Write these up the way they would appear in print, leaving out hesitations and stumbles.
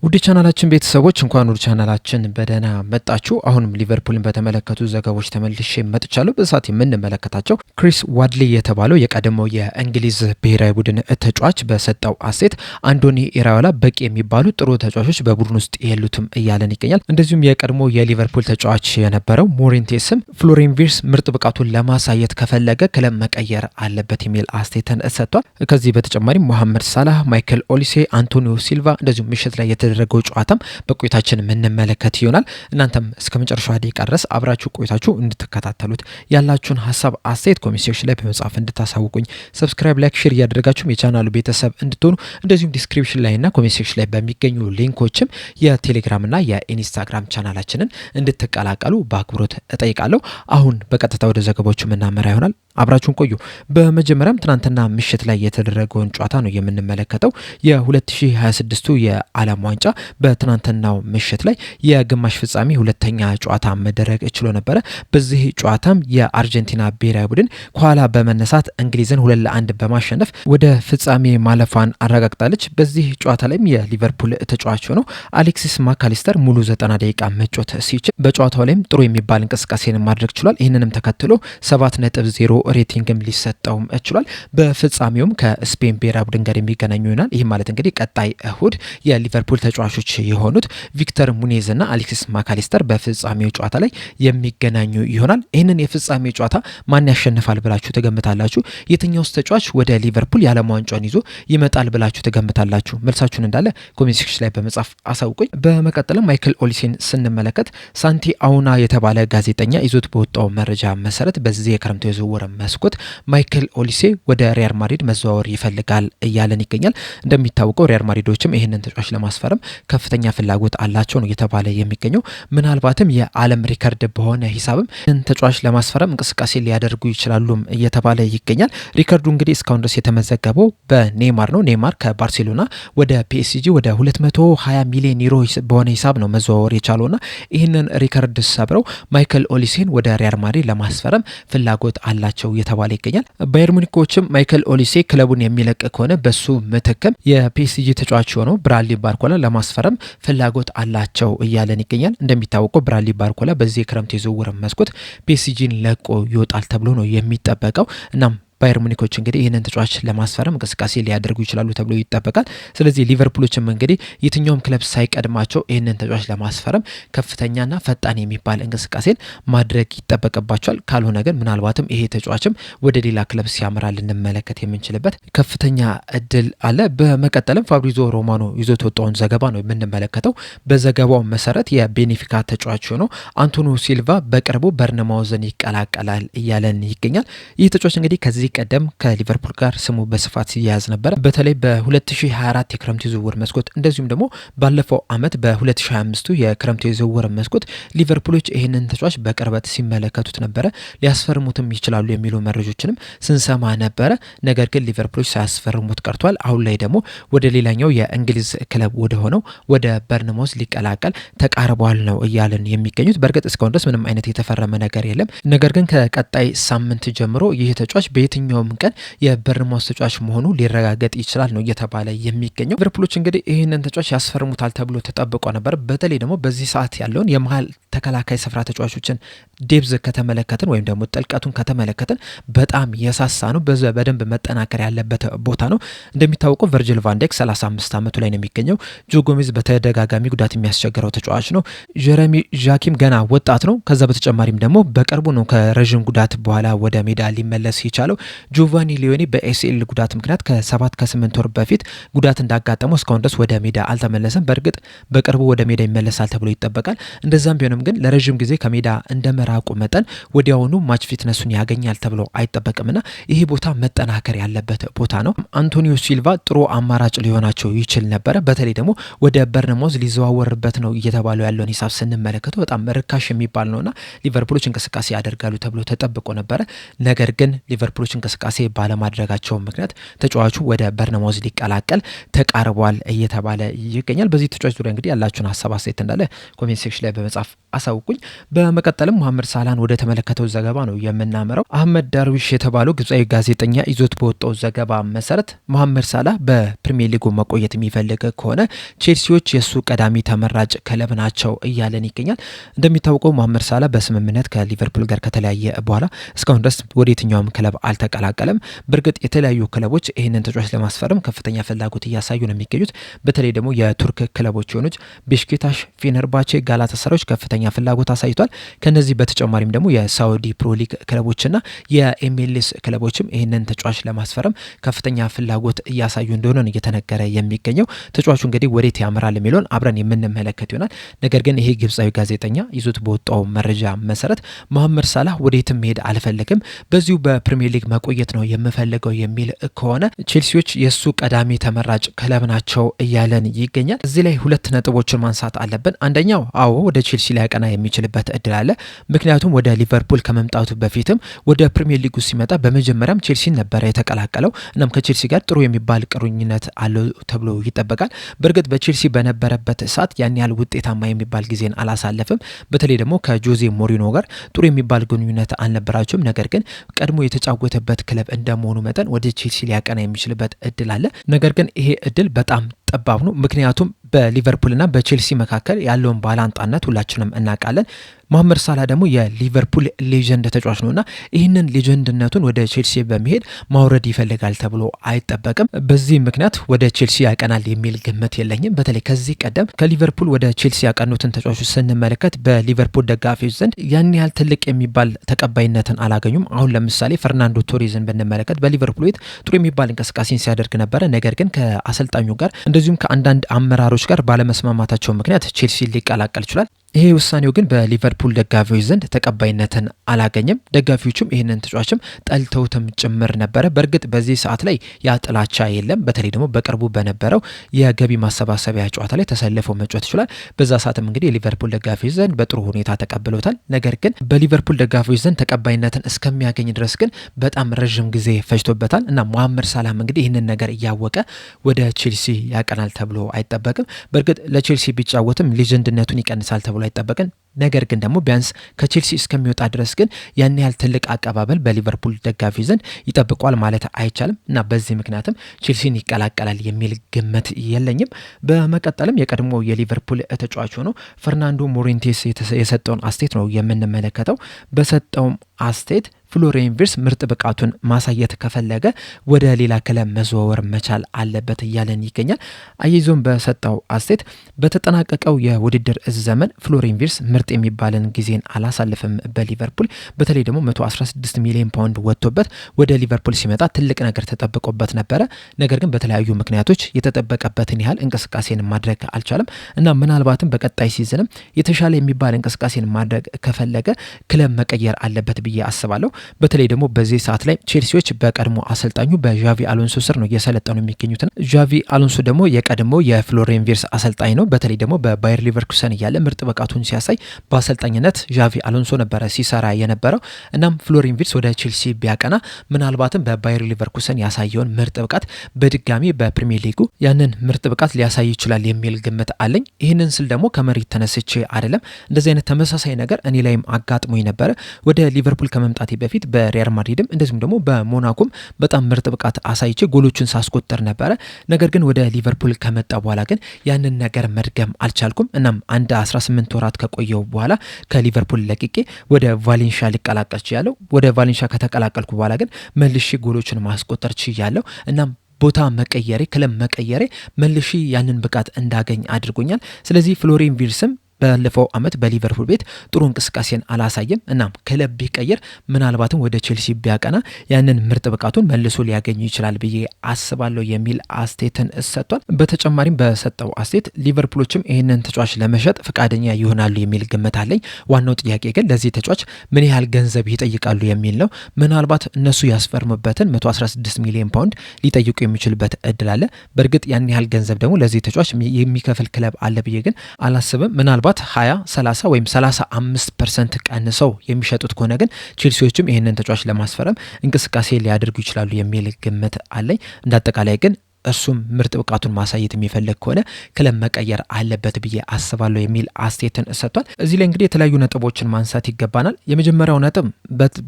ውድ ቻናላችን ቤተሰቦች እንኳን ወደ ቻናላችን በደህና መጣችሁ። አሁንም ሊቨርፑልን በተመለከቱ ዘገባዎች ተመልሼ መጥቻለሁ። በሰዓት የምንመለከታቸው ክሪስ ዋድሊ የተባለው የቀድሞው የእንግሊዝ ብሔራዊ ቡድን ተጫዋች በሰጠው አስተያየት አንዶኒ ኢራዮላ በቂ የሚባሉ ጥሩ ተጫዋቾች በቡድን ውስጥ የሉትም እያለን ይገኛል። እንደዚሁም የቀድሞ የሊቨርፑል ተጫዋች የነበረው ሞሬንቴስም ፍሎሪን ቪርትዝ ምርጥ ብቃቱን ለማሳየት ከፈለገ ክለብ መቀየር አለበት የሚል አስተያየትን ሰጥቷል። ከዚህ በተጨማሪም ሞሐመድ ሳላህ፣ ማይክል ኦሊሴ፣ አንቶኒዮ ሲልቫ እንደዚሁም ምሽት ላይ የተደረገው ጨዋታም በቆይታችን የምንመለከት ይሆናል። እናንተም እስከ መጨረሻው ደቂቃ ድረስ አብራችሁ ቆይታችሁ እንድትከታተሉት ያላችሁን ሀሳብ አስተያየት ኮሜንት ሴክሽን ላይ በመጻፍ እንድታሳውቁኝ፣ ሰብስክራይብ፣ ላይክ፣ ሼር እያደረጋችሁም የቻናሉ ቤተሰብ እንድትሆኑ እንደዚሁም ዲስክሪፕሽን ላይና ኮሜንት ሴክሽን ላይ በሚገኙ ሊንኮችም የቴሌግራምና የኢንስታግራም ቻናላችንን እንድትቀላቀሉ በአክብሮት እጠይቃለሁ። አሁን በቀጥታ ወደ ዘገባዎቹ የምናመራ ይሆናል። አብራችሁን ቆዩ። በመጀመሪያም ትናንትና ምሽት ላይ የተደረገውን ጨዋታ ነው የምንመለከተው። የ2026ቱ የዓለም ዋንጫ በትናንትናው ምሽት ላይ የግማሽ ፍጻሜ ሁለተኛ ጨዋታ መደረግ ችሎ ነበረ። በዚህ ጨዋታም የአርጀንቲና ብሔራዊ ቡድን ከኋላ በመነሳት እንግሊዝን 2-1 በማሸነፍ ወደ ፍጻሜ ማለፏን አረጋግጣለች። በዚህ ጨዋታ ላይም የሊቨርፑል ተጫዋች ሆነው አሌክሲስ ማካሊስተር ሙሉ 90 ደቂቃ መጫወት ሲችል በጨዋታው ላይም ጥሩ የሚባል እንቅስቃሴን ማድረግ ችሏል። ይህንንም ተከትሎ 7.0 ሬቲንግም ሊሰጠውም ችሏል። በፍጻሜውም ከስፔን ብሔራዊ ቡድን ጋር የሚገናኙ ይሆናል። ይህ ማለት እንግዲህ ቀጣይ እሁድ የሊቨርፑል ተጫዋቾች የሆኑት ቪክተር ሙኔዝ እና አሌክሲስ ማካሊስተር በፍጻሜው ጨዋታ ላይ የሚገናኙ ይሆናል። ይህንን የፍጻሜ ጨዋታ ማን ያሸንፋል ብላችሁ ትገምታላችሁ? የትኛውስ ተጫዋች ወደ ሊቨርፑል የዓለም ዋንጫውን ይዞ ይመጣል ብላችሁ ትገምታላችሁ? መልሳችሁን እንዳለ ኮሜንት ሴክሽን ላይ በመጻፍ አሳውቁኝ። በመቀጠልም ማይክል ኦሊሴን ስንመለከት ሳንቲ አውና የተባለ ጋዜጠኛ ይዞት በወጣው መረጃ መሰረት በዚህ የክረምቱ የዝውውር መስኮት ማይክል ኦሊሴ ወደ ሪያል ማድሪድ መዘዋወር ይፈልጋል እያለን ይገኛል። እንደሚታወቀው ሪያል ማድሪዶችም ይህንን ተጫዋች ለማስፈረም ከፍተኛ ፍላጎት አላቸው ነው እየተባለ የሚገኘው። ምናልባትም የዓለም ሪከርድ በሆነ ሂሳብም ይህን ተጫዋች ለማስፈረም እንቅስቃሴ ሊያደርጉ ይችላሉም እየተባለ ይገኛል። ሪከርዱ እንግዲህ እስካሁን ድረስ የተመዘገበው በኔይማር ነው። ኔይማር ከባርሴሎና ወደ ፒኤስጂ ወደ 220 ሚሊዮን ዩሮ በሆነ ሂሳብ ነው መዘዋወር የቻለውና ይህንን ሪከርድ ሰብረው ማይክል ኦሊሴን ወደ ሪያል ማድሪድ ለማስፈረም ፍላጎት አላቸው እየተባለ ይገኛል። ባየር ሙኒኮችም ማይክል ኦሊሴ ክለቡን የሚለቅ ከሆነ በሱ ምትክም የፒኤስጂ ተጫዋች የሆነው ብራድሊ ባርኮላ ለማስፈረም ፍላጎት አላቸው እያለን ይገኛል። እንደሚታወቀው ብራድሊ ባርኮላ በዚህ የክረምት የዝውውር መስኮት ፒኤስጂን ለቆ ይወጣል ተብሎ ነው የሚጠበቀው። እናም ባየር ሙኒኮች እንግዲህ ይህንን ተጫዋች ለማስፈረም እንቅስቃሴ ሊያደርጉ ይችላሉ ተብሎ ይጠበቃል። ስለዚህ ሊቨርፑሎችም እንግዲህ የትኛውም ክለብ ሳይቀድማቸው ይህንን ተጫዋች ለማስፈረም ከፍተኛና ፈጣን የሚባል እንቅስቃሴን ማድረግ ይጠበቅባቸዋል። ካልሆነ ግን ምናልባትም ይሄ ተጫዋችም ወደ ሌላ ክለብ ሲያመራ ልንመለከት የምንችልበት ከፍተኛ እድል አለ። በመቀጠልም ፋብሪዞ ሮማኖ ይዞት ወጣውን ዘገባ ነው የምንመለከተው። በዘገባው መሰረት የቤኔፊካ ተጫዋች ሆነው አንቶኒዮ ሲልቫ በቅርቡ በርነማውዝን ይቀላቀላል እያለን ይገኛል። ይህ ተጫዋች እንግዲህ ከዚህ ቀደም ከሊቨርፑል ጋር ስሙ በስፋት ሲያያዝ ነበር። በተለይ በ2024 የክረምት የዝውውር መስኮት እንደዚሁም ደግሞ ባለፈው አመት በ2025 የክረምት የዝውውር መስኮት ሊቨርፑሎች ይህንን ተጫዋች በቅርበት ሲመለከቱት ነበረ። ሊያስፈርሙትም ይችላሉ የሚሉ መረጃዎችንም ስንሰማ ነበረ። ነገር ግን ሊቨርፑሎች ሳያስፈርሙት ቀርቷል። አሁን ላይ ደግሞ ወደ ሌላኛው የእንግሊዝ ክለብ ወደ ሆነው ወደ በርንማውዝ ሊቀላቀል ተቃርቧል ነው እያለን የሚገኙት። በእርግጥ እስካሁን ድረስ ምንም አይነት የተፈረመ ነገር የለም። ነገር ግን ከቀጣይ ሳምንት ጀምሮ ይህ ተጫዋች የትኛውም ቀን የበርንማውዝ ተጫዋች መሆኑ ሊረጋገጥ ይችላል ነው እየተባለ የሚገኘው። ሊቨርፑሎች እንግዲህ ይህንን ተጫዋች ያስፈርሙታል ተብሎ ተጠብቆ ነበር። በተለይ ደግሞ በዚህ ሰዓት ያለውን የመሀል ተከላካይ ስፍራ ተጫዋቾችን ዴብዝ ከተመለከትን ወይም ደግሞ ጥልቀቱን ከተመለከትን በጣም የሳሳ ነው። በደንብ መጠናከር ያለበት ቦታ ነው። እንደሚታወቀው ቨርጂል ቫንዳይክ 35 ዓመቱ ላይ ነው የሚገኘው። ጆ ጎሜዝ በተደጋጋሚ ጉዳት የሚያስቸግረው ተጫዋች ነው። ጀረሚ ዣኪም ገና ወጣት ነው። ከዛ በተጨማሪም ደግሞ በቅርቡ ነው ከረዥም ጉዳት በኋላ ወደ ሜዳ ሊመለስ የቻለው። ጆቫኒ ሊዮኒ በኤሲኤል ጉዳት ምክንያት ከ7-8 ወር በፊት ጉዳት እንዳጋጠመው እስካሁን ድረስ ወደ ሜዳ አልተመለሰም። በእርግጥ በቅርቡ ወደ ሜዳ ይመለሳል ተብሎ ይጠበቃል። እንደዛም ቢሆንም ግን ለረዥም ጊዜ ከሜዳ እንደመራቁ መጠን ወዲያውኑ ማች ፊትነሱን ያገኛል ተብሎ አይጠበቅምና ይሄ ቦታ መጠናከር ያለበት ቦታ ነው። አንቶኒዮ ሲልቫ ጥሩ አማራጭ ሊሆናቸው ይችል ነበረ። በተለይ ደግሞ ወደ በርንማውዝ ሊዘዋወርበት ነው እየተባሉ ያለውን ሂሳብ ስንመለከተው በጣም ርካሽ የሚባል ነውና ሊቨርፑሎች እንቅስቃሴ ያደርጋሉ ተብሎ ተጠብቆ ነበረ። ነገር ግን ሊቨርፑሎች እንቅስቃሴ ባለማድረጋቸው ምክንያት ተጫዋቹ ወደ በርነማውዝ ሊቀላቀል ተቃርቧል እየተባለ ይገኛል። በዚህ ተጫዋች ዙሪያ እንግዲህ ያላችሁን ሀሳብ አስተያየት እንዳለ ኮሜንት ሴክሽን ላይ በመጻፍ አሳውቁኝ። በመቀጠልም መሐመድ ሳላህን ወደ ተመለከተው ዘገባ ነው የምናመራው። አህመድ ዳርዊሽ የተባለው ግብጻዊ ጋዜጠኛ ይዞት በወጣው ዘገባ መሰረት መሐመድ ሳላህ በፕሪሚየር ሊጉ መቆየት የሚፈልግ ከሆነ ቼልሲዎች የሱ ቀዳሚ ተመራጭ ክለብ ናቸው እያለን ይገኛል። እንደሚታወቀው መሐመድ ሳላህ በስምምነት ከሊቨርፑል ጋር ከተለያየ በኋላ እስካሁን ድረስ ወደ የትኛውም ክለብ አልተቀላቀለም። በእርግጥ የተለያዩ ክለቦች ይህንን ተጫዋች ለማስፈረም ከፍተኛ ፍላጎት እያሳዩ ነው የሚገኙት። በተለይ ደግሞ የቱርክ ክለቦች የሆኑት ቤሽክታሽ፣ ፌነርባቼ፣ ጋላታሳራዮች ከፍተኛ ፍላጎት አሳይቷል። ከነዚህ በተጨማሪም ደግሞ የሳውዲ ፕሮ ሊግ ክለቦችና የኤምኤልኤስ ክለቦችም ይህንን ተጫዋች ለማስፈረም ከፍተኛ ፍላጎት እያሳዩ እንደሆነ ነው እየተነገረ የሚገኘው። ተጫዋቹ እንግዲህ ወዴት ያመራል የሚለውን አብረን የምንመለከት ይሆናል። ነገር ግን ይሄ ግብጻዊ ጋዜጠኛ ይዞት በወጣው መረጃ መሰረት መሐመድ ሳላህ ወዴትም መሄድ አልፈልግም፣ በዚሁ በፕሪሚየር ሊግ መቆየት ነው የምፈልገው የሚል ከሆነ ቼልሲዎች የሱ ቀዳሚ ተመራጭ ክለብ ናቸው እያለን ይገኛል። እዚህ ላይ ሁለት ነጥቦችን ማንሳት አለብን። አንደኛው አዎ ወደ ቼልሲ ሊያቀና የሚችልበት እድል አለ። ምክንያቱም ወደ ሊቨርፑል ከመምጣቱ በፊትም ወደ ፕሪሚየር ሊጉ ሲመጣ በመጀመሪያም ቼልሲን ነበረ የተቀላቀለው። እናም ከቼልሲ ጋር ጥሩ የሚባል ቁርኝነት አለው ተብሎ ይጠበቃል። በእርግጥ በቼልሲ በነበረበት ሰዓት ያን ያህል ውጤታማ የሚባል ጊዜን አላሳለፍም። በተለይ ደግሞ ከጆዜ ሞሪኖ ጋር ጥሩ የሚባል ግንኙነት አልነበራቸውም። ነገር ግን ቀድሞ የተጫወተበት ክለብ እንደመሆኑ መጠን ወደ ቼልሲ ሊያቀና የሚችልበት እድል አለ። ነገር ግን ይሄ እድል በጣም ጠባብ ነው። ምክንያቱም በሊቨርፑልና በቼልሲ መካከል ያለውን ባላንጣነት ሁላችንም እናውቃለን። መሐመድ ሳላህ ደግሞ የሊቨርፑል ሌጀንድ ተጫዋች ነውና ይህንን ሌጀንድነቱን ወደ ቼልሲ በመሄድ ማውረድ ይፈልጋል ተብሎ አይጠበቅም። በዚህ ምክንያት ወደ ቼልሲ ያቀናል የሚል ግምት የለኝም። በተለይ ከዚህ ቀደም ከሊቨርፑል ወደ ቼልሲ ያቀኑትን ተጫዋቾች ስንመለከት በሊቨርፑል ደጋፊዎች ዘንድ ያን ያህል ትልቅ የሚባል ተቀባይነትን አላገኙም። አሁን ለምሳሌ ፈርናንዶ ቶሬዝን ብንመለከት በሊቨርፑል ቤት ጥሩ የሚባል እንቅስቃሴን ሲያደርግ ነበረ። ነገር ግን ከአሰልጣኙ ጋር እንደዚሁም ከአንዳንድ አመራሮች ጋር ባለመስማማታቸው ምክንያት ቼልሲ ሊቀላቀል ይችላል። ይሄ ውሳኔው ግን በሊቨርፑል ደጋፊዎች ዘንድ ተቀባይነትን አላገኘም። ደጋፊዎቹም ይህንን ተጫዋችም ጠልተውትም ጭምር ነበረ። በእርግጥ በዚህ ሰዓት ላይ ያ ጥላቻ የለም። በተለይ ደግሞ በቅርቡ በነበረው የገቢ ማሰባሰቢያ ጨዋታ ላይ ተሰልፈው መጫወት ይችላል። በዛ ሰዓትም እንግዲህ የሊቨርፑል ደጋፊዎች ዘንድ በጥሩ ሁኔታ ተቀብለውታል። ነገር ግን በሊቨርፑል ደጋፊዎች ዘንድ ተቀባይነትን እስከሚያገኝ ድረስ ግን በጣም ረዥም ጊዜ ፈጅቶበታል እና መሐመድ ሳላህም እንግዲህ ይህንን ነገር እያወቀ ወደ ቼልሲ ያቀናል ተብሎ አይጠበቅም። በእርግጥ ለቼልሲ ቢጫወትም ሌጀንድነቱን ይቀንሳል ተብሎ አይጠበቅም። ነገር ግን ደግሞ ቢያንስ ከቼልሲ እስከሚወጣ ድረስ ግን ያን ያህል ትልቅ አቀባበል በሊቨርፑል ደጋፊ ዘንድ ይጠብቋል ማለት አይቻልም እና በዚህ ምክንያትም ቼልሲን ይቀላቀላል የሚል ግምት የለኝም። በመቀጠልም የቀድሞ የሊቨርፑል ተጫዋች ሆኖ ፈርናንዶ ሞሬንቴስ የሰጠውን አስተያየት ነው የምንመለከተው። በሰጠውም አስተያየት ፍሎሪያን ቪርትዝ ምርጥ ብቃቱን ማሳየት ከፈለገ ወደ ሌላ ክለብ መዘዋወር መቻል አለበት እያለን ይገኛል። አያይዞም በሰጠው አስተያየት በተጠናቀቀው የውድድር ዘመን ፍሎሪያን ቪርትዝ ምርጥ የሚባልን ጊዜን አላሳልፍም በሊቨርፑል። በተለይ ደግሞ 116 ሚሊዮን ፓውንድ ወጥቶበት ወደ ሊቨርፑል ሲመጣ ትልቅ ነገር ተጠብቆበት ነበረ። ነገር ግን በተለያዩ ምክንያቶች የተጠበቀበትን ያህል እንቅስቃሴን ማድረግ አልቻለም እና ምናልባትም በቀጣይ ሲዝንም የተሻለ የሚባል እንቅስቃሴን ማድረግ ከፈለገ ክለብ መቀየር አለበት ብዬ አስባለሁ። በተለይ ደግሞ በዚህ ሰዓት ላይ ቼልሲዎች በቀድሞ አሰልጣኙ በዣቪ አሎንሶ ስር ነው እየሰለጠኑ የሚገኙት። ዣቪ አሎንሶ ደግሞ የቀድሞ የፍሎሪያን ቪርትዝ አሰልጣኝ ነው። በተለይ ደግሞ በባየር ሊቨርኩሰን እያለ ምርጥ ብቃቱን ሲያሳይ በአሰልጣኝነት ዣቪ አሎንሶ ነበረ ሲሰራ የነበረው። እናም ፍሎሪያን ቪርትዝ ወደ ቼልሲ ቢያቀና ምናልባትም በባየር ሊቨርኩሰን ያሳየውን ምርጥ ብቃት በድጋሚ በፕሪሚየር ሊጉ ያንን ምርጥ ብቃት ሊያሳይ ይችላል የሚል ግምት አለኝ። ይህንን ስል ደግሞ ከመሬት ተነስቼ አይደለም። እንደዚህ አይነት ተመሳሳይ ነገር እኔ ላይም አጋጥሞኝ ነበረ። ወደ ሊቨርፑል ከመምጣቴ በፊት በሪያል ማድሪድም እንደዚሁም ደግሞ በሞናኮም በጣም ምርጥ ብቃት አሳይቼ ጎሎችን ሳስቆጠር ነበረ። ነገር ግን ወደ ሊቨርፑል ከመጣ በኋላ ግን ያንን ነገር መድገም አልቻልኩም። እናም አንድ 18 ወራት ከቆየው በኋላ ከሊቨርፑል ለቅቄ ወደ ቫሌንሺያ ሊቀላቀል ችያለሁ። ወደ ቫሌንሺያ ከተቀላቀልኩ በኋላ ግን መልሼ ጎሎችን ማስቆጠር ችያለሁ። እናም ቦታ መቀየሬ ክለብ መቀየሬ መልሼ ያንን ብቃት እንዳገኝ አድርጎኛል። ስለዚህ ፍሎሪያን ቪርትዝም ባለፈው አመት በሊቨርፑል ቤት ጥሩ እንቅስቃሴን አላሳየም። እናም ክለብ ቢቀየር ምናልባትም ወደ ቼልሲ ቢያቀና ያንን ምርጥ ብቃቱን መልሶ ሊያገኙ ይችላል ብዬ አስባለሁ የሚል አስተያየትን ሰጥቷል። በተጨማሪም በሰጠው አስተያየት ሊቨርፑሎችም ይህንን ተጫዋች ለመሸጥ ፈቃደኛ ይሆናሉ የሚል ግምት አለኝ። ዋናው ጥያቄ ግን ለዚህ ተጫዋች ምን ያህል ገንዘብ ይጠይቃሉ የሚል ነው። ምናልባት እነሱ ያስፈርሙበትን 116 ሚሊዮን ፓውንድ ሊጠይቁ የሚችልበት እድል አለ። በእርግጥ ያን ያህል ገንዘብ ደግሞ ለዚህ ተጫዋች የሚከፍል ክለብ አለ ብዬ ግን አላስብም። ምናልባት ምናልባት 20 30 ወይም 35% ቀንሰው የሚሸጡት ከሆነ ግን ቼልሲዎችም ይህንን ተጫዋች ለማስፈረም እንቅስቃሴ ሊያደርጉ ይችላሉ የሚል ግምት አለኝ። እንዳጠቃላይ ግን እሱም ምርጥ ብቃቱን ማሳየት የሚፈልግ ከሆነ ክለብ መቀየር አለበት ብዬ አስባለሁ የሚል አስተያየትን ሰጥቷል። እዚህ ላይ እንግዲህ የተለያዩ ነጥቦችን ማንሳት ይገባናል። የመጀመሪያው ነጥብ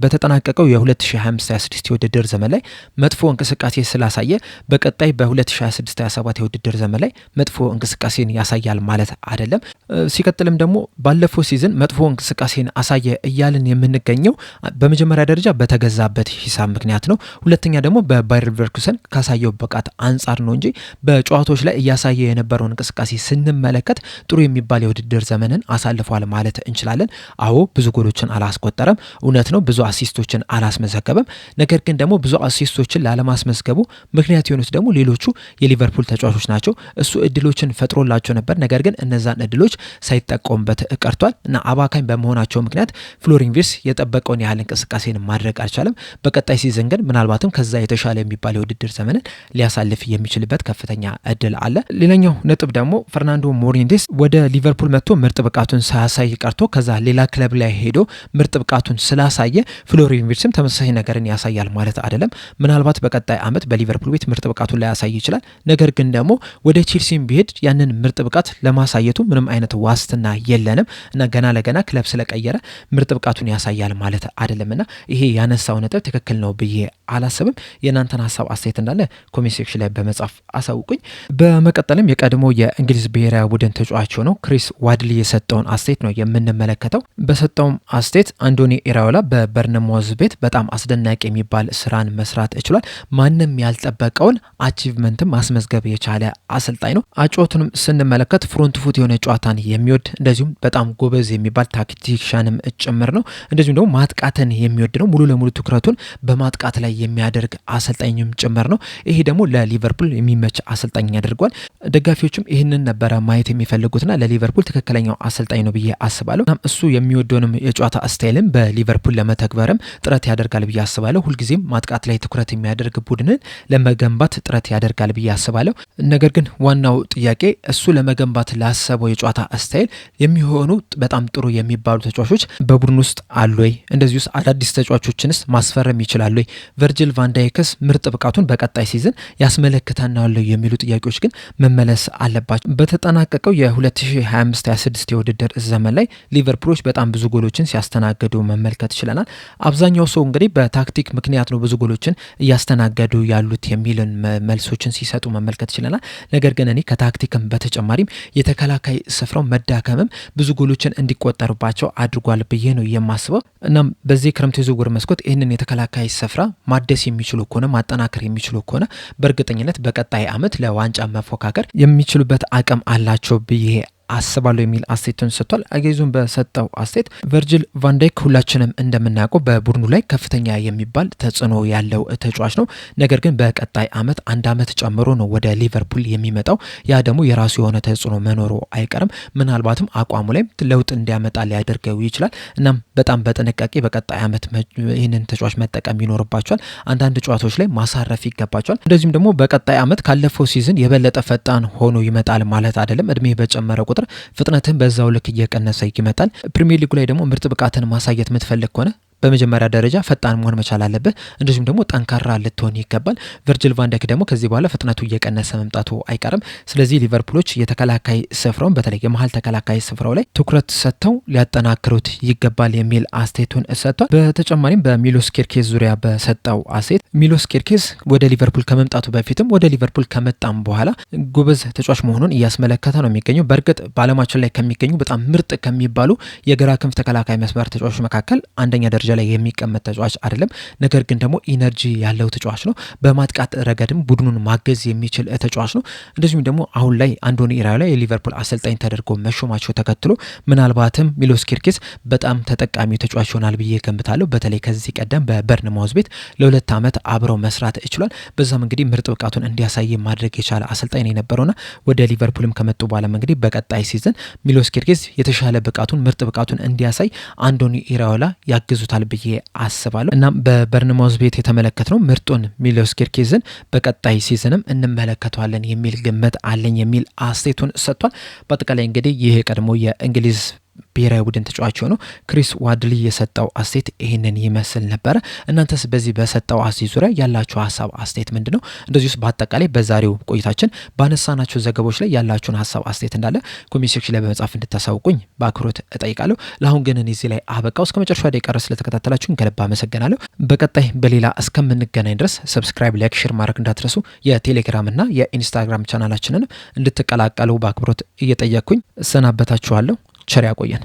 በተጠናቀቀው የ2025/26 የውድድር ዘመን ላይ መጥፎ እንቅስቃሴ ስላሳየ በቀጣይ በ2026/27 የውድድር ዘመን ላይ መጥፎ እንቅስቃሴን ያሳያል ማለት አይደለም። ሲቀጥልም ደግሞ ባለፈው ሲዝን መጥፎ እንቅስቃሴን አሳየ እያልን የምንገኘው በመጀመሪያ ደረጃ በተገዛበት ሂሳብ ምክንያት ነው። ሁለተኛ ደግሞ በባየር ሌቨርኩሰን ካሳየው ብቃት አንጻር ነው እንጂ በጨዋታዎች ላይ እያሳየ የነበረውን እንቅስቃሴ ስንመለከት ጥሩ የሚባል የውድድር ዘመንን አሳልፏል ማለት እንችላለን። አዎ ብዙ ጎሎችን አላስቆጠረም፣ እውነት ነው። ብዙ አሲስቶችን አላስመዘገበም። ነገር ግን ደግሞ ብዙ አሲስቶችን ላለማስመዝገቡ ምክንያት የሆኑት ደግሞ ሌሎቹ የሊቨርፑል ተጫዋቾች ናቸው። እሱ እድሎችን ፈጥሮላቸው ነበር፣ ነገር ግን እነዛን እድሎች ሳይጠቀሙበት ቀርቷል እና አባካኝ በመሆናቸው ምክንያት ፍሎሪን ቪርትዝ የጠበቀውን ያህል እንቅስቃሴን ማድረግ አልቻለም። በቀጣይ ሲዝን ግን ምናልባትም ከዛ የተሻለ የሚባል የውድድር ዘመንን ሊያሳልፍ የሚችልበት ከፍተኛ እድል አለ። ሌላኛው ነጥብ ደግሞ ፈርናንዶ ሞሪንዴስ ወደ ሊቨርፑል መጥቶ ምርጥ ብቃቱን ሳያሳይ ቀርቶ ከዛ ሌላ ክለብ ላይ ሄዶ ምርጥ ብቃቱን ስላሳየ ፍሎሪን ቪርትዝም ተመሳሳይ ነገርን ያሳያል ማለት አይደለም። ምናልባት በቀጣይ ዓመት በሊቨርፑል ቤት ምርጥ ብቃቱን ላያሳይ ይችላል። ነገር ግን ደግሞ ወደ ቼልሲም ቢሄድ ያንን ምርጥ ብቃት ለማሳየቱ ምንም አይነት ዋስትና የለንም እና ገና ለገና ክለብ ስለቀየረ ምርጥ ብቃቱን ያሳያል ማለት አይደለምና ይሄ ያነሳው ነጥብ ትክክል ነው ብዬ አላስብም። የእናንተን ሀሳብ አስተያየት እንዳለ ኮሜንት ሴክሽን ላይ በመጻፍ አሳውቁኝ። በመቀጠልም የቀድሞ የእንግሊዝ ብሔራዊ ቡድን ተጫዋች ሆነው ክሪስ ዋድሊ የሰጠውን አስተያየት ነው የምንመለከተው። በሰጠውም አስተያየት አንዶኒ ኢራዮላ በበርንማውዝ ቤት በጣም አስደናቂ የሚባል ስራን መስራት ችሏል። ማንም ያልጠበቀውን አቺቭመንትም ማስመዝገብ የቻለ አሰልጣኝ ነው። አጨዋወቱንም ስንመለከት ፍሮንት ፉት የሆነ ጨዋታን የሚወድ እንደዚሁም በጣም ጎበዝ የሚባል ታክቲሻንም ጭምር ነው። እንደዚሁም ደግሞ ማጥቃትን የሚወድ ነው። ሙሉ ለሙሉ ትኩረቱን በማጥቃት ላይ የሚያደርግ አሰልጣኝም ጭምር ነው። ይሄ ደግሞ ለሊቨርፑል የሚመች አሰልጣኝ ያደርጓል። ደጋፊዎችም ይህንን ነበረ ማየት የሚፈልጉትና ለሊቨርፑል ትክክለኛው አሰልጣኝ ነው ብዬ አስባለሁ። እሱ የሚወደውንም የጨዋታ ስታይልም በሊቨርፑል ለመተግበርም ጥረት ያደርጋል ብዬ አስባለሁ። ሁልጊዜም ማጥቃት ላይ ትኩረት የሚያደርግ ቡድንን ለመገንባት ጥረት ያደርጋል ብዬ አስባለሁ። ነገር ግን ዋናው ጥያቄ እሱ ለመገንባት ላሰበው የጨዋታ ስታይል የሚሆኑ በጣም ጥሩ የሚባሉ ተጫዋቾች በቡድን ውስጥ አሉ ወይ? እንደዚህ ውስጥ አዳዲስ ተጫዋቾችንስ ማስፈረም ይችላሉ ወይ? ቨርጂል ቫንዳይክስ ምርጥ ብቃቱን በቀጣይ ሲዝን ያስመለክተናል የሚሉ ጥያቄዎች ግን መመለስ አለባቸው። በተጠናቀቀው የ2025/26 የውድድር ዘመን ላይ ሊቨርፑሎች በጣም ብዙ ጎሎችን ሲያስተናገዱ መመልከት ችለናል። አብዛኛው ሰው እንግዲህ በታክቲክ ምክንያት ነው ብዙ ጎሎችን እያስተናገዱ ያሉት የሚልን መልሶችን ሲሰጡ መመልከት ችለናል። ነገር ግን እኔ ከታክቲክም በተጨማሪም የተከላካይ ስፍራው መዳከምም ብዙ ጎሎችን እንዲቆጠሩባቸው አድርጓል ብዬ ነው የማስበው። እናም በዚህ ክረምት የዝውውር መስኮት ይህንን የተከላካይ ስፍራ ማደስ የሚችሉ ከሆነ ማጠናከር የሚችሉ ከሆነ በእርግጠኝነት በቀጣይ ዓመት ለዋንጫ መፎካከር የሚችሉበት አቅም አላቸው ብዬ አስባለሁ የሚል አስተያየቱን ሰጥቷል። አገይዞን በሰጠው አስተያየት ቨርጂል ቫንዳይክ ሁላችንም እንደምናውቀው በቡድኑ ላይ ከፍተኛ የሚባል ተጽዕኖ ያለው ተጫዋች ነው። ነገር ግን በቀጣይ ዓመት አንድ ዓመት ጨምሮ ነው ወደ ሊቨርፑል የሚመጣው። ያ ደግሞ የራሱ የሆነ ተጽዕኖ መኖሩ አይቀርም። ምናልባትም አቋሙ ላይ ለውጥ እንዲያመጣ ሊያደርገው ይችላል። እናም በጣም በጥንቃቄ በቀጣይ ዓመት ይህንን ተጫዋች መጠቀም ይኖርባቸዋል። አንዳንድ ጨዋታዎች ላይ ማሳረፍ ይገባቸዋል። እንደዚሁም ደግሞ በቀጣይ ዓመት ካለፈው ሲዝን የበለጠ ፈጣን ሆኖ ይመጣል ማለት አይደለም። እድሜ በጨመረ ቁጥር ፍጥነትን በዛው ልክ እየቀነሰ ይመጣል። ፕሪሚየር ሊጉ ላይ ደግሞ ምርጥ ብቃትን ማሳየት የምትፈልግ ከሆነ በመጀመሪያ ደረጃ ፈጣን መሆን መቻል አለበት። እንደዚሁም ደግሞ ጠንካራ ልትሆን ይገባል። ቨርጂል ቫንዳይክ ደግሞ ከዚህ በኋላ ፍጥነቱ እየቀነሰ መምጣቱ አይቀርም። ስለዚህ ሊቨርፑሎች የተከላካይ ስፍራውን በተለይ የመሀል ተከላካይ ስፍራው ላይ ትኩረት ሰጥተው ሊያጠናክሩት ይገባል የሚል አስተያየቱን ሰጥቷል። በተጨማሪም በሚሎስ ኬርኬዝ ዙሪያ በሰጠው አስተያየት ሚሎስ ኬርኬዝ ወደ ሊቨርፑል ከመምጣቱ በፊትም ወደ ሊቨርፑል ከመጣም በኋላ ጎበዝ ተጫዋች መሆኑን እያስመለከተ ነው የሚገኘው። በእርግጥ በዓለማችን ላይ ከሚገኙ በጣም ምርጥ ከሚባሉ የግራ ክንፍ ተከላካይ መስመር ተጫዋቾች መካከል አንደኛ ደረጃ ላይ የሚቀመጥ ተጫዋች አይደለም። ነገር ግን ደግሞ ኢነርጂ ያለው ተጫዋች ነው። በማጥቃት ረገድም ቡድኑን ማገዝ የሚችል ተጫዋች ነው። እንደዚሁም ደግሞ አሁን ላይ አንዶኒ ኢራዮላ የሊቨርፑል አሰልጣኝ ተደርጎ መሾማቸው ተከትሎ ምናልባትም ሚሎስ ኬርኬዝ በጣም ተጠቃሚ ተጫዋች ይሆናል ብዬ ገምታለሁ። በተለይ ከዚህ ቀደም በበርንማውዝ ቤት ለ2 ዓመት አብረው መስራት ይችላል። በዛም እንግዲህ ምርጥ ብቃቱን እንዲያሳይ ማድረግ የቻለ አሰልጣኝ ነው የነበረውና ወደ ሊቨርፑልም ከመጡ በኋላ እንግዲህ በቀጣይ ሲዝን ሚሎስ ኬርኬዝ የተሻለ ብቃቱን ምርጥ ብቃቱን እንዲያሳይ አንዶኒ ኢራዮላ ያግዙታል ይጫወታል ብዬ አስባለሁ። እናም በበርንማውዝ ቤት የተመለከትነው ምርጡን ሚሎስ ኬርኬዝን በቀጣይ ሲዝንም እንመለከተዋለን የሚል ግምት አለኝ የሚል አስተያየቱን ሰጥቷል። በአጠቃላይ እንግዲህ ይህ ቀድሞ የእንግሊዝ ብሔራዊ ቡድን ተጫዋች ሆኖ ክሪስ ዋድሊ የሰጠው አስተያየት ይህንን ይመስል ነበረ። እናንተስ በዚህ በሰጠው አስተያየት ዙሪያ ያላችሁ ሀሳብ አስተያየት ምንድነው? እንደዚሁስ በአጠቃላይ በዛሬው ቆይታችን ባነሳናቸው ዘገባዎች ላይ ያላችሁን ሀሳብ አስተያየት እንዳለ ኮሜንት ሴክሽን ላይ በመጻፍ እንድታሳውቁኝ በአክብሮት እጠይቃለሁ። ለአሁን ግን እኔ እዚህ ላይ አበቃው። እስከ መጨረሻ ደቂቃ ስለተከታተላችሁን ከልብ አመሰግናለሁ። በቀጣይ በሌላ እስከምንገናኝ ድረስ ሰብስክራይብ፣ ላይክ፣ ሼር ማድረግ እንዳትረሱ። የቴሌግራም እና የኢንስታግራም ቻናላችንን እንድትቀላቀሉ በአክብሮት እየጠየቅኩኝ እሰናበታችኋለሁ። ቸር ያቆየን።